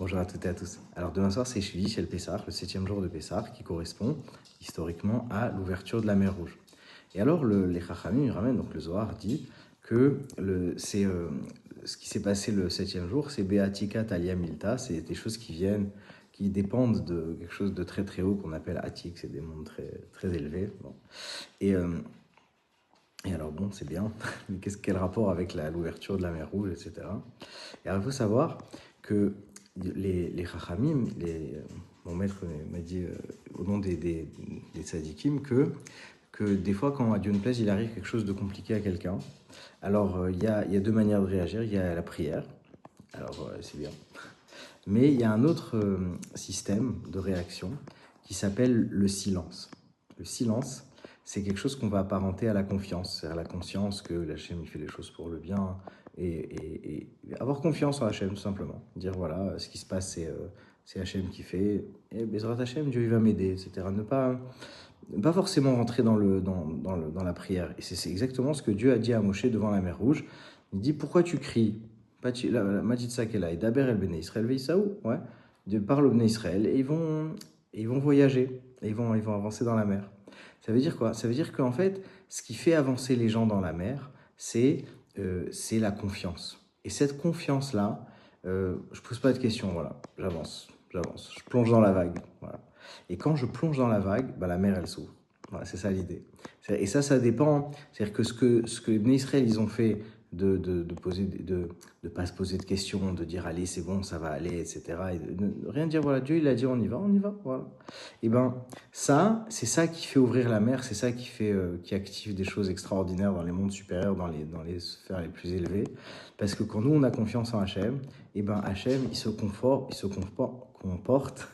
Bonjour à toutes et à tous. Alors demain soir c'est Shvi, chez le Pessah, le 7e jour de Pessah, qui correspond historiquement à l'ouverture de la mer Rouge. Et alors les Chachamim, ils ramènent, donc le Zohar dit que ce qui s'est passé le 7e jour, c'est Beatika Talia Milta, c'est des choses qui dépendent de quelque chose de très très haut qu'on appelle Atik, c'est des mondes très, très élevés. Bon. Et, euh, et alors bon, c'est bien, mais quel rapport avec l'ouverture de la mer Rouge, etc. Et alors il faut savoir que les Chachamim, mon maître m'a dit au nom des tzadikim que des fois, quand à Dieu ne plaise, il arrive quelque chose de compliqué à quelqu'un. Alors, il y a deux manières de réagir. Il y a la prière, alors c'est bien. Mais il y a un autre système de réaction qui s'appelle le silence. Le silence, c'est quelque chose qu'on va apparenter à la confiance. C'est-à-dire la conscience que l'Hachem il fait les choses pour le bien et avoir confiance en Hachem, tout simplement. Dire voilà, ce qui se passe, c'est Hachem qui fait, et Bezrat Hachem, Dieu il va m'aider, etc. Ne pas forcément rentrer dans la prière. Et c'est exactement ce que Dieu a dit à Moshe devant la mer Rouge. Il dit pourquoi tu cries Majitsa Kela et Daber el Bnei Israël Veisaou, ouais. Dieu parle au Bnei Israël et ils vont voyager, et ils vont avancer dans la mer. Ça veut dire quoi? Ça veut dire qu'en fait, ce qui fait avancer les gens dans la mer, c'est la confiance. Et cette confiance-là, je pose pas de questions, voilà, j'avance, je plonge dans la vague, voilà. Et quand je plonge dans la vague, bah, la mer, elle s'ouvre. Voilà, c'est ça l'idée. Et ça dépend. C'est-à-dire que ce que les Bnei Israël, ils ont fait de pas se poser de questions, de dire allez, c'est bon, ça va aller, etc. Et de rien dire, voilà, Dieu, il a dit on y va, voilà. Et ben, ça, c'est ça qui fait ouvrir la mer, c'est ça qui active des choses extraordinaires dans les mondes supérieurs, dans les sphères les plus élevées. Parce que quand nous, on a confiance en Hachem, et ben, Hachem, il se comporte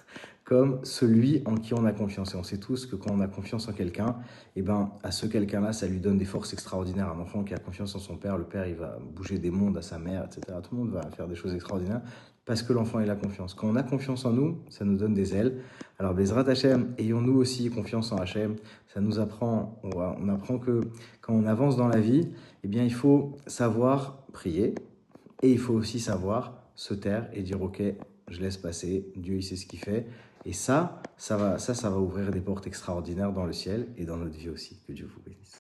comme celui en qui on a confiance. Et on sait tous que quand on a confiance en quelqu'un, et ben, à ce quelqu'un-là, ça lui donne des forces extraordinaires. Un enfant qui a confiance en son père, le père, il va bouger des mondes à sa mère, etc. Tout le monde va faire des choses extraordinaires parce que l'enfant, il a confiance. Quand on a confiance en nous, ça nous donne des ailes. Alors, Bezrat Hachem, ayons-nous aussi confiance en Hachem. Ça nous apprend, on apprend que quand on avance dans la vie, eh bien, il faut savoir prier et il faut aussi savoir se taire et dire, ok, je laisse passer, Dieu, il sait ce qu'il fait. Et ça va ouvrir des portes extraordinaires dans le ciel et dans notre vie aussi. Que Dieu vous bénisse.